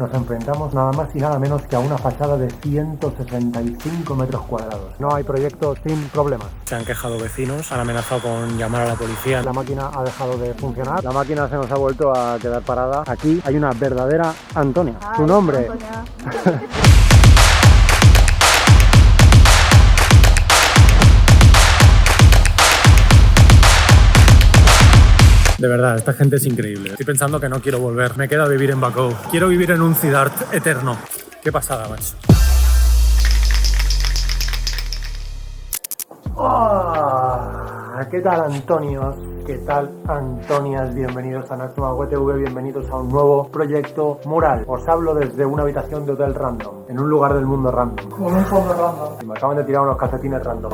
nos enfrentamos nada más y nada menos que a una fachada de 165 metros cuadrados. No hay proyecto sin problemas. Se han quejado vecinos, han amenazado con llamar a la policía. La máquina ha dejado de funcionar. La máquina se nos ha vuelto a quedar parada. Aquí hay una verdadera Antonia. Su nombre. De verdad, esta gente es increíble. Estoy pensando que no quiero volver. Me queda vivir en Bacó. Quiero vivir en un Siddharth eterno. Qué pasada, macho. ¿Qué tal, Antonios? ¿Qué tal, Antonias? Bienvenidos a Naxxuma WTV, bienvenidos a un nuevo proyecto mural. Os hablo desde una habitación de hotel random, en un lugar del mundo random. Con un fondo random. Y me acaban de tirar unos calcetines random.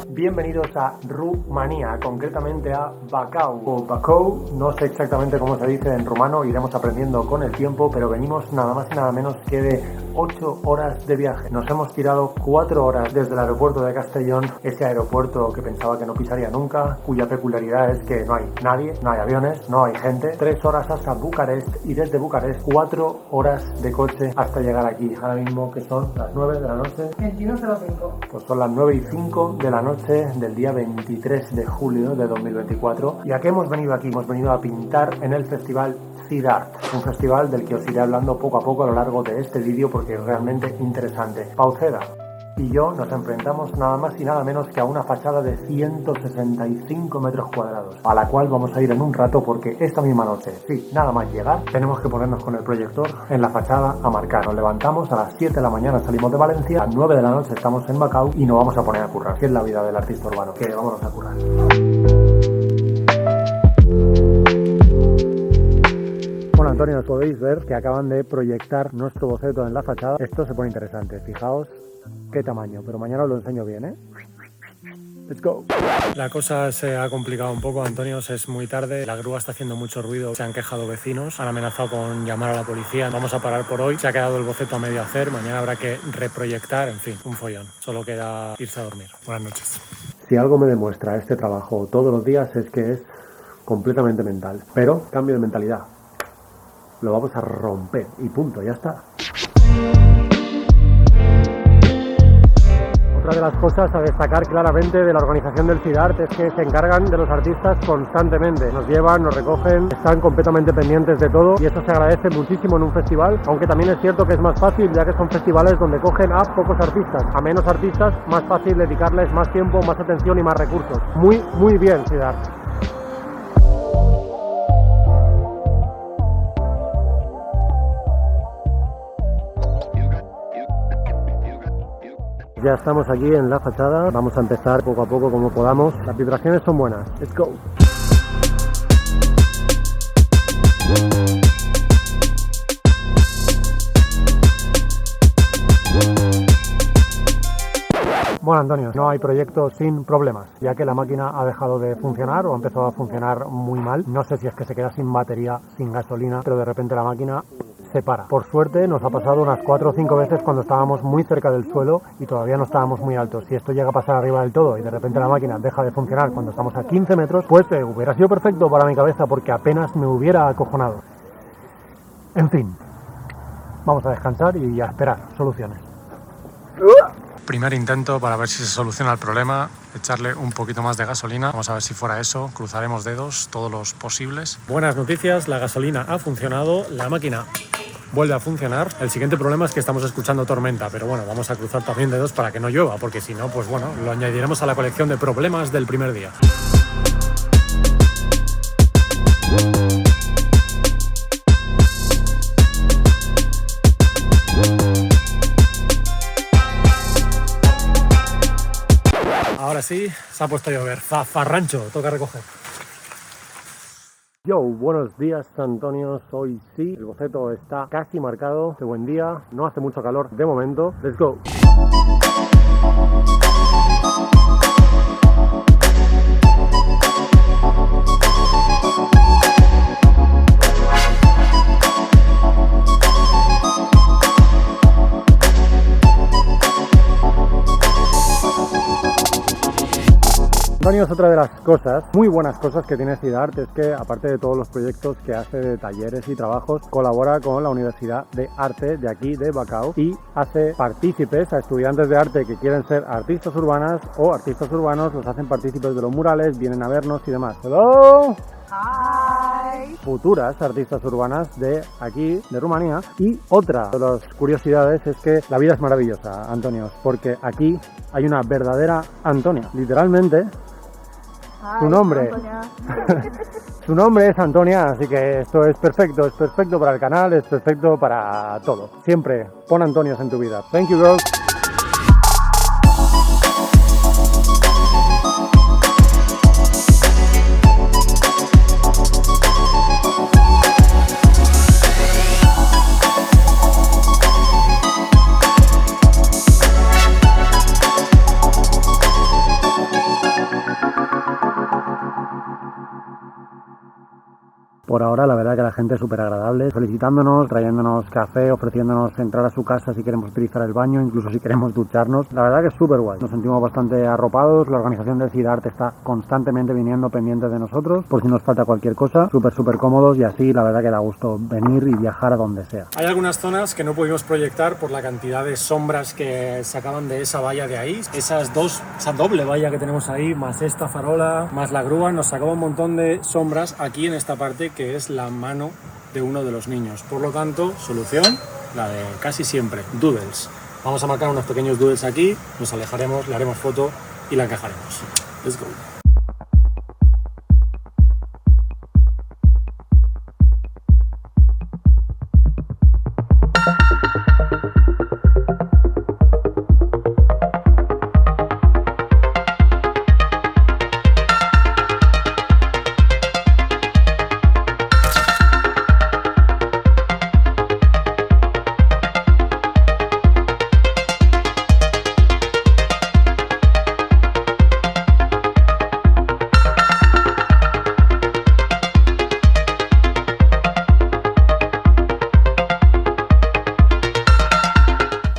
Bienvenidos a Rumanía, concretamente a Bacău o Bacău, no sé exactamente cómo se dice en rumano, iremos aprendiendo con el tiempo, pero venimos nada más y nada menos que de 8 horas de viaje. Nos hemos tirado 4 horas desde el aeropuerto de Castellón, ese aeropuerto que pensaba que no pisaría nunca, cuya peculiaridad es que no hay nadie, no hay aviones, no hay gente. 3 horas hasta Bucarest y desde Bucarest 4 horas de coche hasta llegar aquí. Ahora mismo que son las 9 de la noche. 21:05. Pues son las 9:05 de la noche del día 23 de julio de 2024. ¿Y a qué hemos venido aquí? Hemos venido a pintar en el festival Siddharth, un festival del que os iré hablando poco a poco a lo largo de este vídeo porque es realmente interesante. Pauceda y yo nos enfrentamos nada más y nada menos que a una fachada de 165 metros cuadrados, a la cual vamos a ir en un rato porque esta misma noche, sí, nada más llegar, tenemos que ponernos con el proyector en la fachada a marcar. Nos levantamos a las 7 de la mañana, salimos de Valencia, a las 9 de la noche estamos en Bacău y nos vamos a poner a currar, que es la vida del artista urbano, que vámonos a currar. Bueno, Antonio, podéis ver que acaban de proyectar nuestro boceto en la fachada. Esto se pone interesante, fijaos qué tamaño, pero mañana os lo enseño bien, ¿eh? Let's go. La cosa se ha complicado un poco, Antonio, es muy tarde, la grúa está haciendo mucho ruido, se han quejado vecinos, han amenazado con llamar a la policía. Vamos a parar por hoy, se ha quedado el boceto a medio hacer, mañana habrá que reproyectar, en fin, un follón. Solo queda irse a dormir. Buenas noches. Si algo me demuestra este trabajo todos los días es que es completamente mental, pero cambio de mentalidad. Lo vamos a romper y punto, ya está. Otra de las cosas a destacar claramente de la organización del Siddharth es que se encargan de los artistas constantemente. Nos llevan, nos recogen, están completamente pendientes de todo y eso se agradece muchísimo en un festival, aunque también es cierto que es más fácil ya que son festivales donde cogen a pocos artistas. A menos artistas, más fácil dedicarles más tiempo, más atención y más recursos. Muy bien, Siddharth. Ya estamos aquí en la fachada, vamos a empezar poco a poco como podamos. Las vibraciones son buenas, let's go. Bueno, Antonio, no hay proyecto sin problemas, ya que la máquina ha dejado de funcionar o ha empezado a funcionar muy mal. No sé si es que se queda sin batería, sin gasolina, pero de repente la máquina se para. Por suerte nos ha pasado unas 4 o 5 veces cuando estábamos muy cerca del suelo y todavía no estábamos muy altos. Si esto llega a pasar arriba del todo y de repente la máquina deja de funcionar cuando estamos a 15 metros, pues hubiera sido perfecto para mi cabeza porque apenas me hubiera acojonado. En fin, vamos a descansar y a esperar soluciones. Primer intento para ver si se soluciona el problema, echarle un poquito más de gasolina. Vamos a ver si fuera eso, cruzaremos dedos, todos los posibles. Buenas noticias, la gasolina ha funcionado, la máquina vuelve a funcionar. El siguiente problema es que estamos escuchando tormenta, pero bueno, vamos a cruzar también dedos para que no llueva, porque si no, pues bueno, lo añadiremos a la colección de problemas del primer día. Ahora sí, se ha puesto a llover. Zafarrancho, toca recoger. Yo, buenos días, Antonio. Hoy sí, el boceto está casi marcado. De buen día, no hace mucho calor de momento. Let's go. Antonio, es otra de las cosas, muy buenas cosas que tiene CIDART, es que aparte de todos los proyectos que hace de talleres y trabajos, colabora con la Universidad de Arte de aquí, de Bacau, y hace partícipes a estudiantes de arte que quieren ser artistas urbanas o artistas urbanos, los hacen partícipes de los murales, vienen a vernos y demás. ¡Hello! Hi. Futuras artistas urbanas de aquí, de Rumanía. Y otra de las curiosidades es que la vida es maravillosa, Antonio, porque aquí hay una verdadera Antonia, literalmente. Su nombre, su nombre es Antonia, así que esto es perfecto para el canal, es perfecto para todo. Siempre pon Antonios en tu vida. Thank you, girls. Por ahora, la verdad que la gente es súper agradable, felicitándonos, trayéndonos café, ofreciéndonos entrar a su casa si queremos utilizar el baño, incluso si queremos ducharnos. La verdad que es súper guay. Nos sentimos bastante arropados, la organización del CIDART está constantemente viniendo pendiente de nosotros, por si nos falta cualquier cosa. Súper cómodos y así, la verdad que da gusto venir y viajar a donde sea. Hay algunas zonas que no pudimos proyectar por la cantidad de sombras que sacaban de esa valla de ahí. Esa doble valla que tenemos ahí, más esta farola, más la grúa, nos sacaba un montón de sombras aquí en esta parte que es la mano de uno de los niños. Por lo tanto, solución, la de casi siempre, doodles. Vamos a marcar unos pequeños doodles aquí, nos alejaremos, le haremos foto y la encajaremos. Let's go.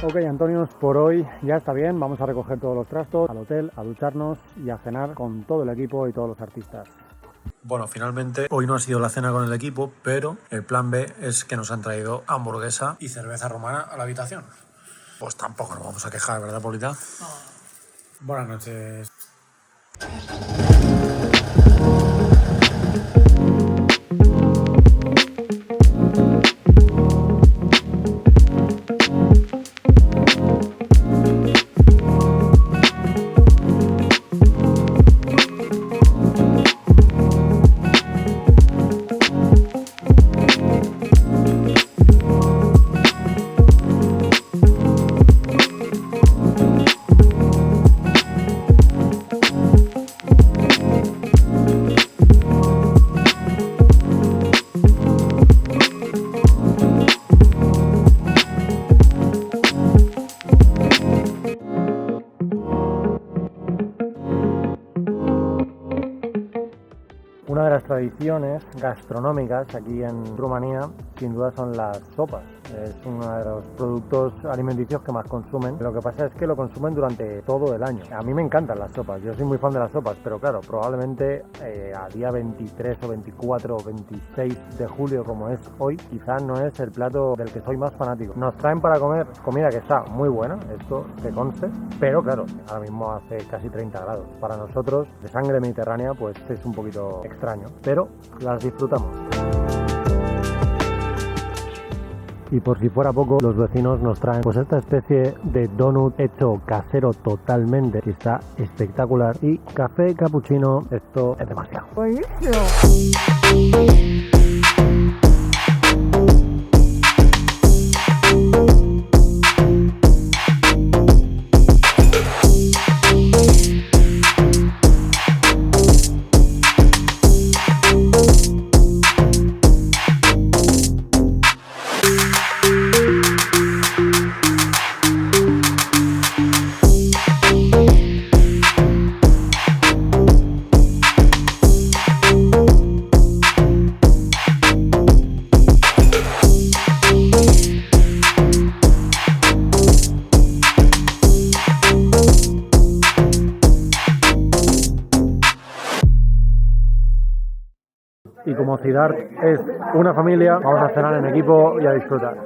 Ok, Antonio, por hoy ya está bien, vamos a recoger todos los trastos, al hotel, a ducharnos y a cenar con todo el equipo y todos los artistas. Bueno, finalmente hoy no ha sido la cena con el equipo, pero el plan B es que nos han traído hamburguesa y cerveza romana a la habitación. Pues tampoco nos vamos a quejar, ¿verdad, Polita? Buenas noches. Una de las tradiciones gastronómicas aquí en Rumanía, sin duda, son las sopas. Es uno de los productos alimenticios que más consumen. Lo que pasa es que lo consumen durante todo el año. A mí me encantan las sopas, yo soy muy fan de las sopas, pero claro, probablemente a día 23 o 24 o 26 de julio, como es hoy, quizás no es el plato del que soy más fanático. Nos traen para comer comida que está muy buena, esto se conste, pero claro, ahora mismo hace casi 30 grados. Para nosotros, de sangre mediterránea, pues es un poquito extraño, pero las disfrutamos. Y por si fuera poco, los vecinos nos traen pues esta especie de donut hecho casero totalmente, que está espectacular, y café cappuccino. Esto es demasiado. Buenísimo. como Siddharth es una familia, vamos a cenar en equipo y a disfrutar.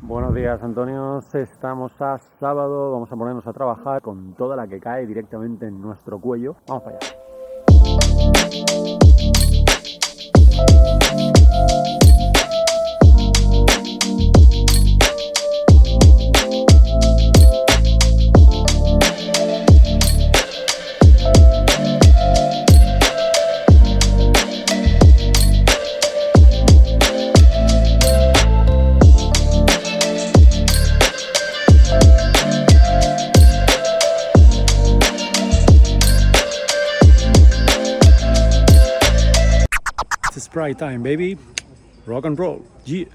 Buenos días, Antonio. Estamos a sábado, vamos a ponernos a trabajar con toda la que cae directamente en nuestro cuello. Vamos para allá. Sprite time, baby. Rock and roll. Yeah.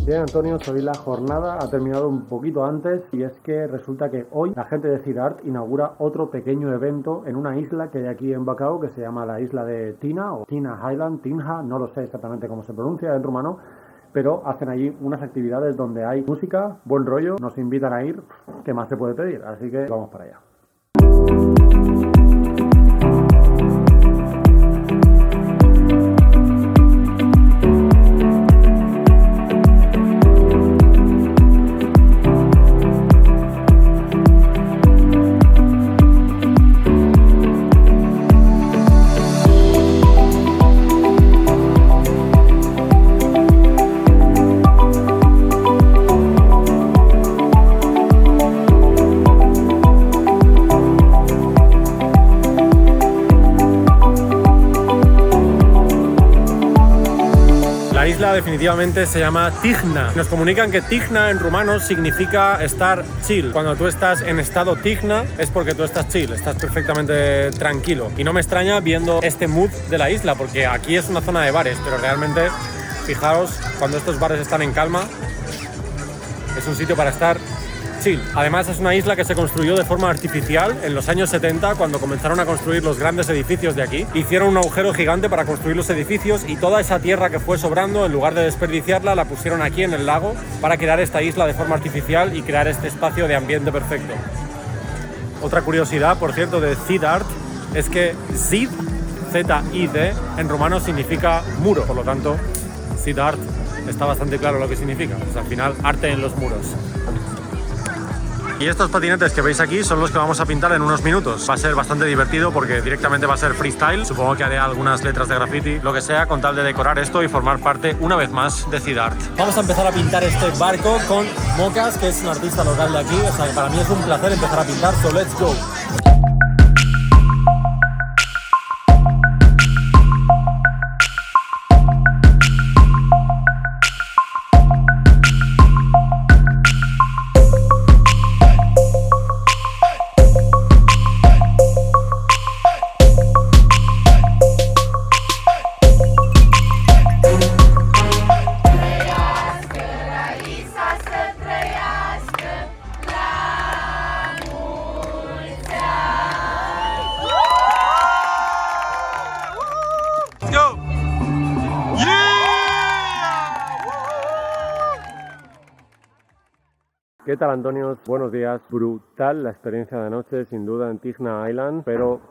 Bien, Antonio, hoy la jornada ha terminado un poquito antes y es que resulta que hoy la gente de Siddharth inaugura otro pequeño evento en una isla que hay aquí en Bacău que se llama la isla de Tina o Tina Island, Tinha, no lo sé exactamente cómo se pronuncia en rumano, pero hacen allí unas actividades donde hay música, buen rollo, nos invitan a ir, ¿qué más se puede pedir? Así que vamos para allá. La isla definitivamente se llama Tihna. Nos comunican que Tihna en rumano significa estar chill. Cuando tú estás en estado Tihna es porque tú estás chill, estás perfectamente tranquilo. Y no me extraña viendo este mood de la isla, porque aquí es una zona de bares, pero realmente, fijaos, cuando estos bares están en calma, es un sitio para estar chill. Además es una isla que se construyó de forma artificial en los años 70 cuando comenzaron a construir los grandes edificios de aquí. Hicieron un agujero gigante para construir los edificios y toda esa tierra que fue sobrando, en lugar de desperdiciarla, la pusieron aquí en el lago para crear esta isla de forma artificial y crear este espacio de ambiente perfecto. Otra curiosidad, por cierto, de Siddharth es que Zid, Z-I-D, en rumano significa muro, por lo tanto, Siddharth está bastante claro lo que significa. Pues al final, arte en los muros. Y estos patinetes que veis aquí son los que vamos a pintar en unos minutos. Va a ser bastante divertido porque directamente va a ser freestyle. Supongo que haré algunas letras de graffiti, lo que sea, con tal de decorar esto y formar parte una vez más de Siddharth. Vamos a empezar a pintar este barco con Mocas, que es un artista local de aquí. O sea que para mí es un placer empezar a pintar, so let's go. ¿Qué tal, Antonio? Buenos días. Brutal la experiencia de anoche, sin duda, en Tihna Island, pero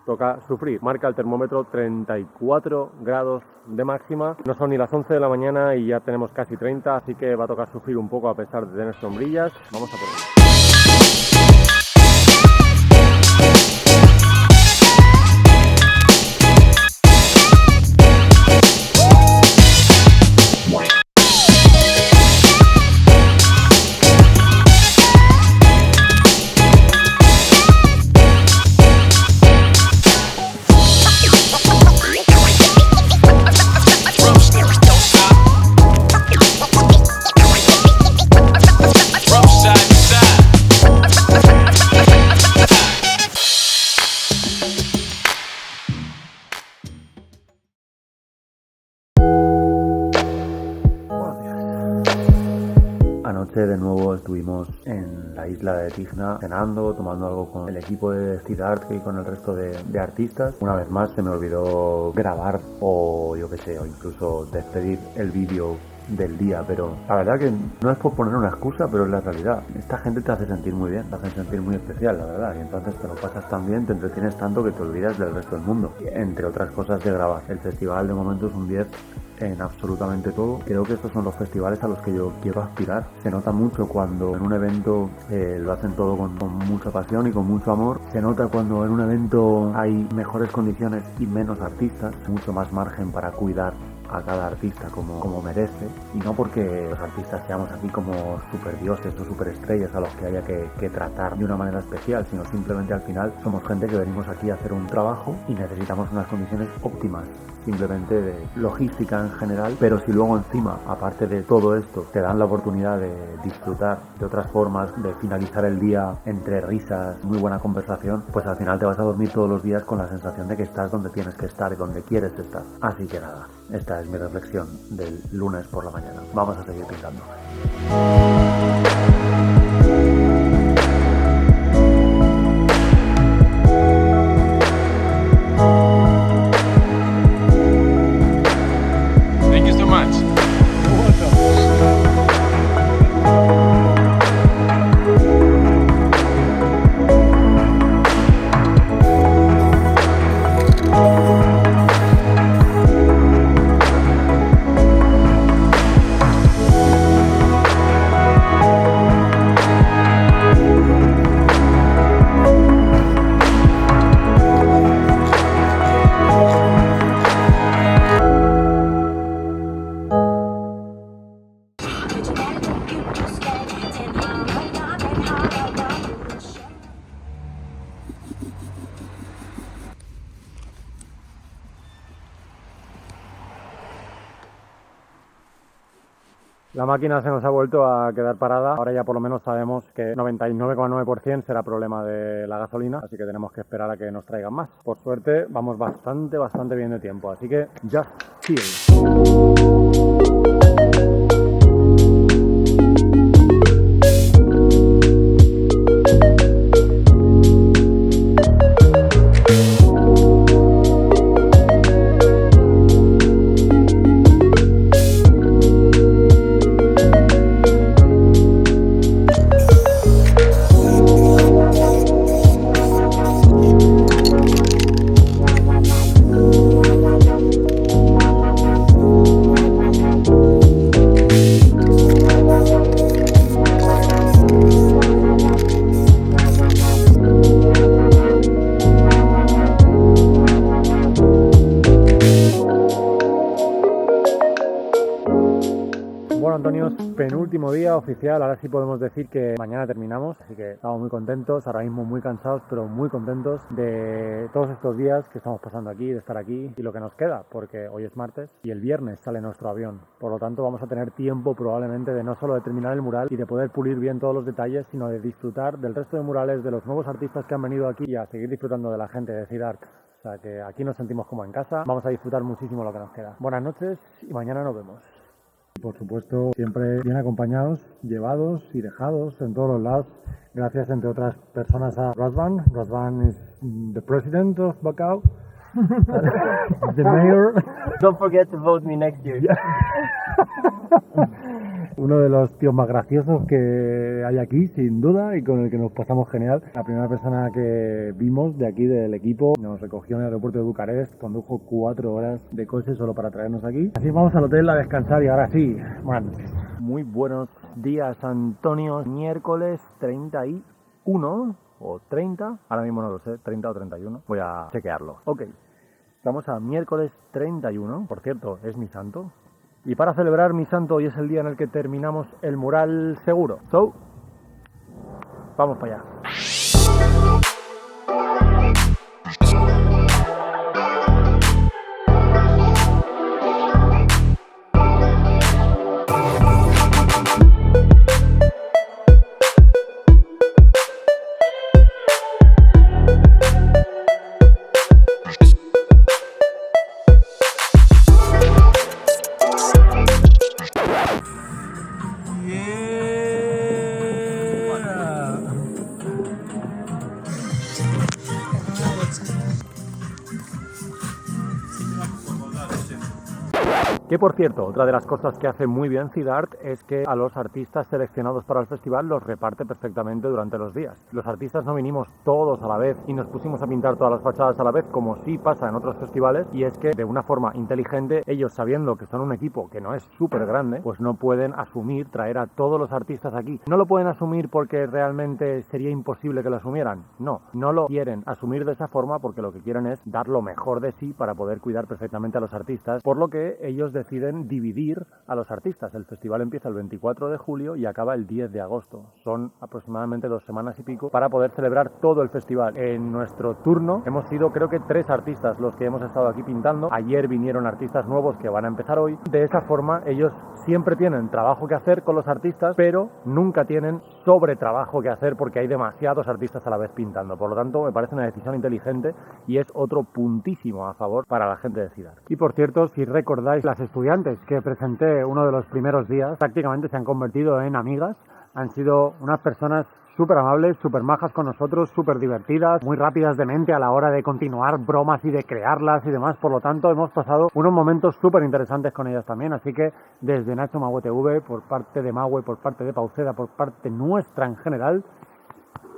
toca sufrir. Marca el termómetro 34 grados de máxima. No son ni las 11 de la mañana y ya tenemos casi 30, así que va a tocar sufrir un poco a pesar de tener sombrillas. Vamos a por ello. noche de nuevo estuvimos en la isla de Tigna cenando, tomando algo con el equipo de Siddharth y con el resto de artistas. Una vez más se me olvidó grabar o yo qué sé, o incluso despedir el vídeo del día, pero la verdad que no es por poner una excusa, pero es la realidad. Esta gente te hace sentir muy bien, te hace sentir muy especial, la verdad, y entonces te lo pasas tan bien, te entretienes tanto que te olvidas del resto del mundo, entre otras cosas de grabar. El festival de momento es un 10 en absolutamente todo. Creo que estos son los festivales a los que yo quiero aspirar. Se nota mucho cuando en un evento lo hacen todo con mucha pasión y con mucho amor. Se nota cuando en un evento hay mejores condiciones y menos artistas, mucho más margen para cuidar a cada artista como merece, y no porque los artistas seamos aquí como super dioses o super estrellas a los que haya que tratar de una manera especial, sino simplemente al final somos gente que venimos aquí a hacer un trabajo y necesitamos unas condiciones óptimas, simplemente de logística en general. Pero si luego encima, aparte de todo esto, te dan la oportunidad de disfrutar de otras formas, de finalizar el día entre risas, muy buena conversación, pues al final te vas a dormir todos los días con la sensación de que estás donde tienes que estar y donde quieres estar. Así que nada, esta es mi reflexión del lunes por la mañana. Vamos a seguir pintando. Thank you so much. La máquina se nos ha vuelto a quedar parada. Ahora ya por lo menos sabemos que 99,9% será problema de la gasolina, así que tenemos que esperar a que nos traigan más. Por suerte vamos bastante bien de tiempo, así que just chill. Bueno, Antonio, penúltimo día oficial, ahora sí podemos decir que mañana terminamos, así que estamos muy contentos, ahora mismo muy cansados, pero muy contentos de todos estos días que estamos pasando aquí, de estar aquí y lo que nos queda, porque hoy es martes y el viernes sale nuestro avión, por lo tanto vamos a tener tiempo probablemente de no solo de terminar el mural y de poder pulir bien todos los detalles, sino de disfrutar del resto de murales, de los nuevos artistas que han venido aquí y a seguir disfrutando de la gente de Siddharth. O sea que aquí nos sentimos como en casa, vamos a disfrutar muchísimo lo que nos queda. Buenas noches y mañana nos vemos. Por supuesto, siempre bien acompañados, llevados y dejados en todos los lados. Gracias, entre otras personas, a Razvan. Razvan is the president of Bacau. The mayor. Don't forget to vote me next year. Uno de los tíos más graciosos que hay aquí, sin duda, y con el que nos pasamos genial. La primera persona que vimos de aquí, del equipo, nos recogió en el aeropuerto de Bucarest, condujo 4 horas de coche solo para traernos aquí. Así vamos al hotel a descansar y ahora sí, buenas noches. Muy buenos días, Antonio. Miércoles 31 o 30, ahora mismo no lo sé, 30 o 31. Voy a chequearlo. Ok, estamos a miércoles 31, por cierto, es mi santo. Y para celebrar mi santo, hoy es el día en el que terminamos el mural seguro. So, vamos para allá. Que por cierto, otra de las cosas que hace muy bien CIDART es que a los artistas seleccionados para el festival los reparte perfectamente durante los días. Los artistas no vinimos todos a la vez y nos pusimos a pintar todas las fachadas a la vez, como sí pasa en otros festivales, y es que de una forma inteligente, ellos sabiendo que son un equipo que no es súper grande, pues no pueden asumir traer a todos los artistas aquí. No lo pueden asumir porque realmente sería imposible que lo asumieran. No lo quieren asumir de esa forma porque lo que quieren es dar lo mejor de sí para poder cuidar perfectamente a los artistas, por lo que ellos deciden dividir a los artistas. El festival empieza el 24 de julio y acaba el 10 de agosto. Son aproximadamente 2 semanas y pico para poder celebrar todo el festival. En nuestro turno hemos sido, creo que 3 artistas los que hemos estado aquí pintando. Ayer vinieron artistas nuevos que van a empezar hoy. De esa forma ellos siempre tienen trabajo que hacer con los artistas, pero nunca tienen sobre trabajo que hacer porque hay demasiados artistas a la vez pintando. Por lo tanto, me parece una decisión inteligente y es otro puntísimo a favor para la gente de CIDART. Y por cierto, si recordáis, las estudiantes que presenté uno de los primeros días prácticamente se han convertido en amigas. Han sido unas personas súper amables, súper majas con nosotros, súper divertidas, muy rápidas de mente a la hora de continuar bromas y de crearlas y demás. Por lo tanto, hemos pasado unos momentos súper interesantes con ellas también. Así que desde Nacho Maue TV, por parte de Maue, por parte de Pauceda, por parte nuestra en general,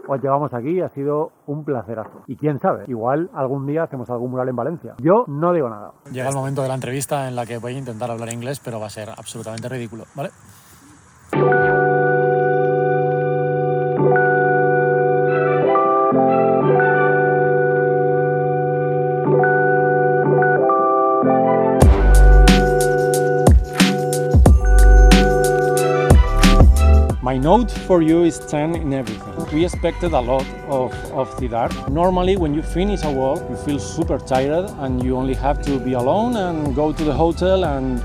os llevamos aquí, ha sido un placerazo. Y quién sabe, igual algún día hacemos algún mural en Valencia. Yo no digo nada. Llega el momento de la entrevista en la que voy a intentar hablar inglés, pero va a ser absolutamente ridículo, ¿vale? My note for you is 10 in everything. We expected a lot of CIDART. Normally, when you finish a walk, you feel super tired and you only have to be alone and go to the hotel and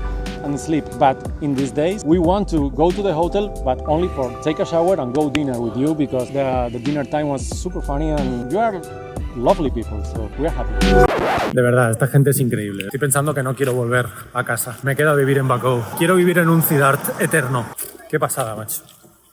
sleep. But in these days, we want to go to the hotel, but only for take a shower and go dinner with you because the dinner time was super funny and you are lovely people, so we're happy. De verdad, esta gente es increíble. Estoy pensando que no quiero volver a casa. Me quedo a vivir en Bacău. Quiero vivir en un CIDART eterno. Qué pasada, macho.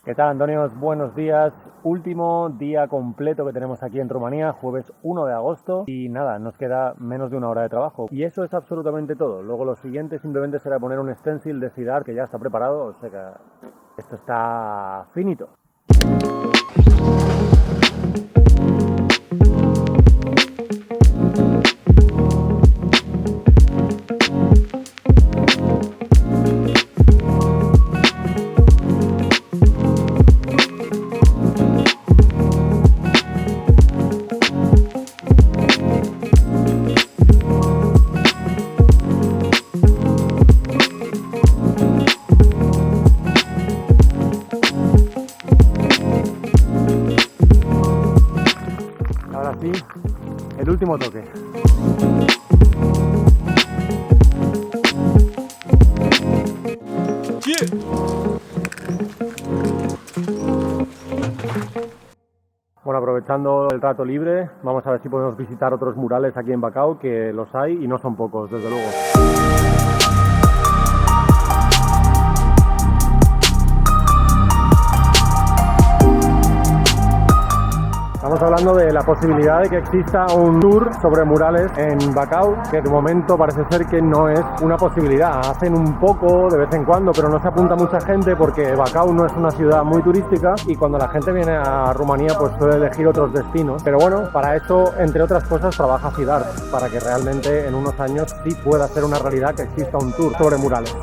¿Qué tal, Antonio? Buenos días. Último día completo que tenemos aquí en Rumanía, jueves 1 de agosto. Y nada, nos queda menos de 1 hora de trabajo. Y eso es absolutamente todo. Luego lo siguiente simplemente será poner un stencil de CIDART que ya está preparado. O sea que esto está finito. El último toque. Bueno, aprovechando el rato libre, vamos a ver si podemos visitar otros murales aquí en Bacău, que los hay y no son pocos, desde luego. Estamos hablando de la posibilidad de que exista un tour sobre murales en Bacău, que de momento parece ser que no es una posibilidad. Hacen un poco de vez en cuando, pero no se apunta mucha gente porque Bacău no es una ciudad muy turística y cuando la gente viene a Rumanía pues suele elegir otros destinos. Pero bueno, para eso, entre otras cosas, trabaja CIDART, para que realmente en unos años sí pueda ser una realidad que exista un tour sobre murales.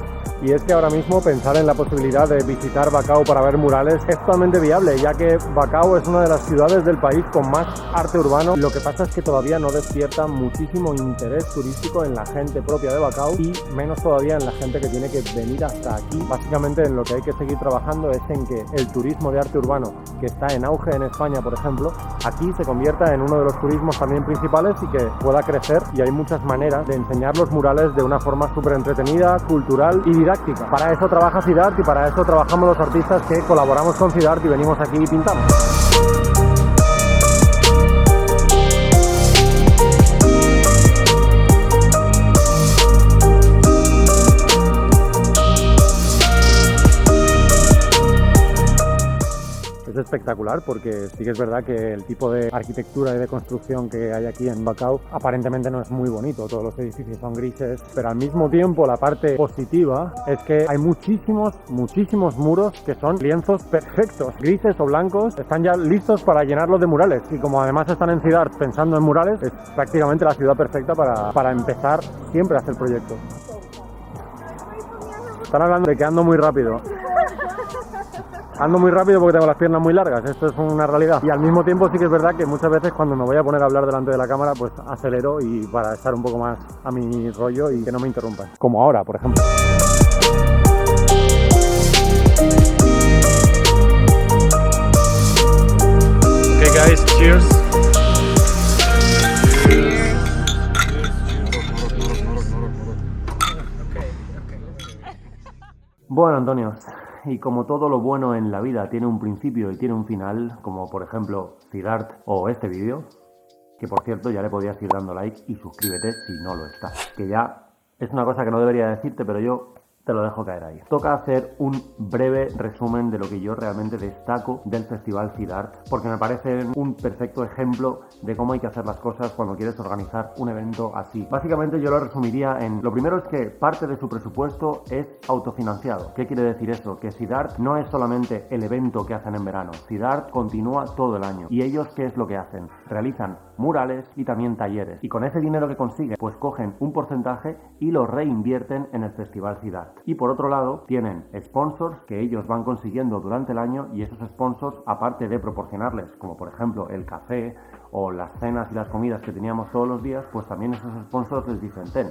Y es que ahora mismo pensar en la posibilidad de visitar Bacău para ver murales es totalmente viable, ya que Bacău es una de las ciudades del país con más arte urbano. Lo que pasa es que todavía no despierta muchísimo interés turístico en la gente propia de Bacău y menos todavía en la gente que tiene que venir hasta aquí. Básicamente en lo que hay que seguir trabajando es en que el turismo de arte urbano, que está en auge en España, por ejemplo, aquí se convierta en uno de los turismos también principales y que pueda crecer. Y hay muchas maneras de enseñar los murales de una forma súper entretenida, cultural y didáctica. Para eso trabaja CIDART y para eso trabajamos los artistas que colaboramos con CIDART y venimos aquí y pintamos. espectacular porque sí que es verdad que el tipo de arquitectura y de construcción que hay aquí en Bacău aparentemente no es muy bonito, todos los edificios son grises, pero al mismo tiempo la parte positiva es que hay muchísimos muros que son lienzos perfectos, grises o blancos, están ya listos para llenarlos de murales y como además están en Sittard pensando en murales, es prácticamente la ciudad perfecta para empezar siempre a hacer proyectos. Están hablando de que ando muy rápido. Ando muy rápido porque tengo las piernas muy largas, esto es una realidad. Y al mismo tiempo sí que es verdad que muchas veces cuando me voy a poner a hablar delante de la cámara, pues acelero y para estar un poco más a mi rollo y que no me interrumpan. Como ahora, por ejemplo. Okay guys, cheers. Bueno, Antonio, y como todo lo bueno en la vida tiene un principio y tiene un final, como por ejemplo Sittard o este vídeo, que por cierto ya le podías ir dando like y suscríbete si no lo estás, que ya es una cosa que no debería decirte, pero yo te lo dejo caer ahí. Toca hacer un breve resumen de lo que yo realmente destaco del Festival Sittard, porque me parece un perfecto ejemplo de cómo hay que hacer las cosas cuando quieres organizar un evento así. Básicamente yo lo resumiría en... Lo primero es que parte de su presupuesto es autofinanciado. ¿Qué quiere decir eso? Que Sittard no es solamente el evento que hacen en verano. Sittard continúa todo el año. ¿Y ellos qué es lo que hacen? Realizan murales y también talleres. Y con ese dinero que consiguen, pues cogen un porcentaje y lo reinvierten en el Festival Sittard. Y por otro lado, tienen sponsors que ellos van consiguiendo durante el año y esos sponsors, aparte de proporcionarles, como por ejemplo el café o las cenas y las comidas que teníamos todos los días, pues también esos sponsors les dicen, ten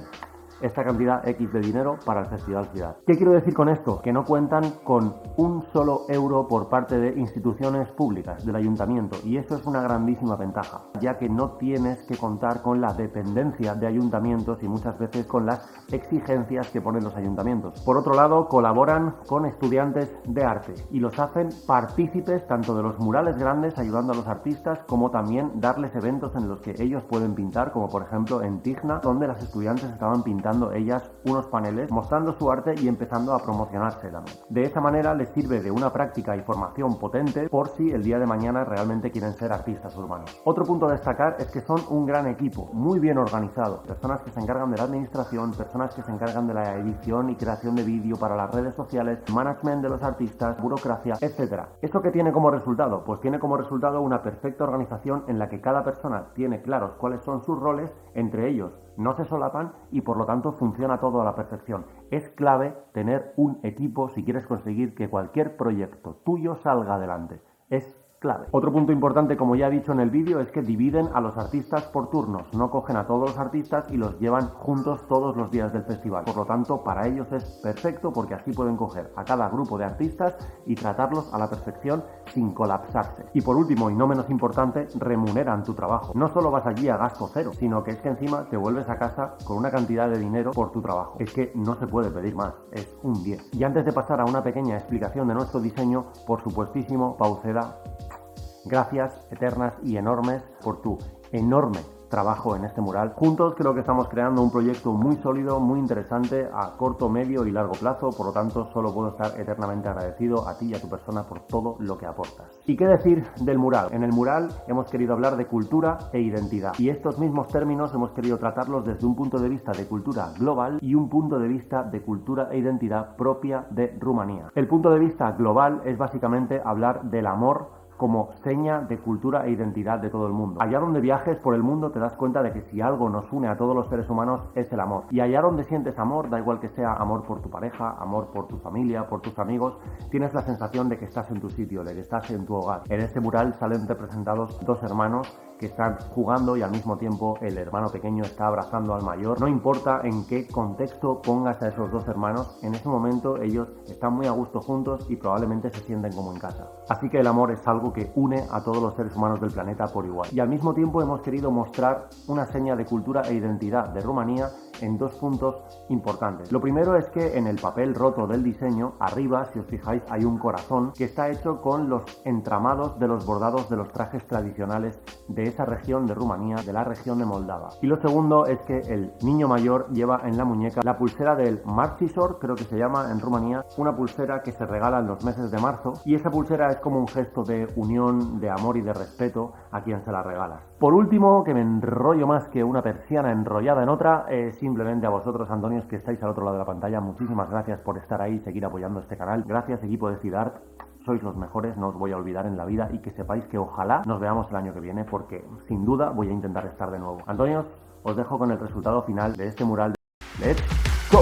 esta cantidad X de dinero para el Festival Sittard. ¿Qué quiero decir con esto? Que no cuentan con un solo euro por parte de instituciones públicas, del ayuntamiento, y eso es una grandísima ventaja, ya que no tienes que contar con la dependencia de ayuntamientos y muchas veces con las exigencias que ponen los ayuntamientos. Por otro lado, colaboran con estudiantes de arte y los hacen partícipes tanto de los murales grandes ayudando a los artistas, como también darles eventos en los que ellos pueden pintar, como por ejemplo en Tigna, donde las estudiantes estaban pintando ellas unos paneles mostrando su arte y empezando a promocionarse también. De esa manera les sirve de una práctica y formación potente por si el día de mañana realmente quieren ser artistas urbanos. Otro punto a destacar es que son un gran equipo, muy bien organizado, personas que se encargan de la administración, personas que se encargan de la edición y creación de vídeo para las redes sociales, management de los artistas, burocracia, etc. ¿Eso qué tiene como resultado? Pues tiene como resultado una perfecta organización en la que cada persona tiene claros cuáles son sus roles, entre ellos no se solapan y por lo tanto funciona todo a la perfección. Es clave tener un equipo si quieres conseguir que cualquier proyecto tuyo salga adelante. Es clave. Otro punto importante, como ya he dicho en el vídeo, es que dividen a los artistas por turnos. No cogen a todos los artistas y los llevan juntos todos los días del festival. Por lo tanto, para ellos es perfecto porque así pueden coger a cada grupo de artistas y tratarlos a la perfección sin colapsarse. Y por último, y no menos importante, remuneran tu trabajo. No solo vas allí a gasto cero, sino que es que encima te vuelves a casa con una cantidad de dinero por tu trabajo. Es que no se puede pedir más, es un 10. Y antes de pasar a una pequeña explicación de nuestro diseño, por supuestísimo, Pauceda, gracias eternas y enormes por tu enorme trabajo en este mural. Juntos creo que estamos creando un proyecto muy sólido, muy interesante a corto, medio y largo plazo, por lo tanto solo puedo estar eternamente agradecido a ti y a tu persona por todo lo que aportas. ¿Y qué decir del mural? En el mural hemos querido hablar de cultura e identidad y estos mismos términos hemos querido tratarlos desde un punto de vista de cultura global y un punto de vista de cultura e identidad propia de Rumanía. El punto de vista global es básicamente hablar del amor como seña de cultura e identidad de todo el mundo. Allá donde viajes por el mundo te das cuenta de que si algo nos une a todos los seres humanos es el amor. Y allá donde sientes amor, da igual que sea amor por tu pareja, amor por tu familia, por tus amigos, tienes la sensación de que estás en tu sitio, de que estás en tu hogar. En este mural salen representados dos hermanos que están jugando y al mismo tiempo el hermano pequeño está abrazando al mayor. No importa en qué contexto pongas a esos dos hermanos, en ese momento ellos están muy a gusto juntos y probablemente se sienten como en casa. Así que el amor es algo que une a todos los seres humanos del planeta por igual. Y al mismo tiempo hemos querido mostrar una seña de cultura e identidad de Rumanía en dos puntos importantes. Lo primero es que en el papel roto del diseño, arriba, si os fijáis, hay un corazón que está hecho con los entramados de los bordados de los trajes tradicionales de esa región de Rumanía, de la región de Moldava. Y lo segundo es que el niño mayor lleva en la muñeca la pulsera del Marcisor, creo que se llama en Rumanía, una pulsera que se regala en los meses de marzo, y esa pulsera es como un gesto de unión, de amor y de respeto a quien se la regalas. Por último, que me enrollo más que una persiana enrollada en otra, simplemente a vosotros, Antonios, que estáis al otro lado de la pantalla, muchísimas gracias por estar ahí y seguir apoyando este canal. Gracias, equipo de Cidart. Sois los mejores, no os voy a olvidar en la vida y que sepáis que ojalá nos veamos el año que viene porque sin duda voy a intentar estar de nuevo. Antonios, os dejo con el resultado final de este mural. ¡Let's go!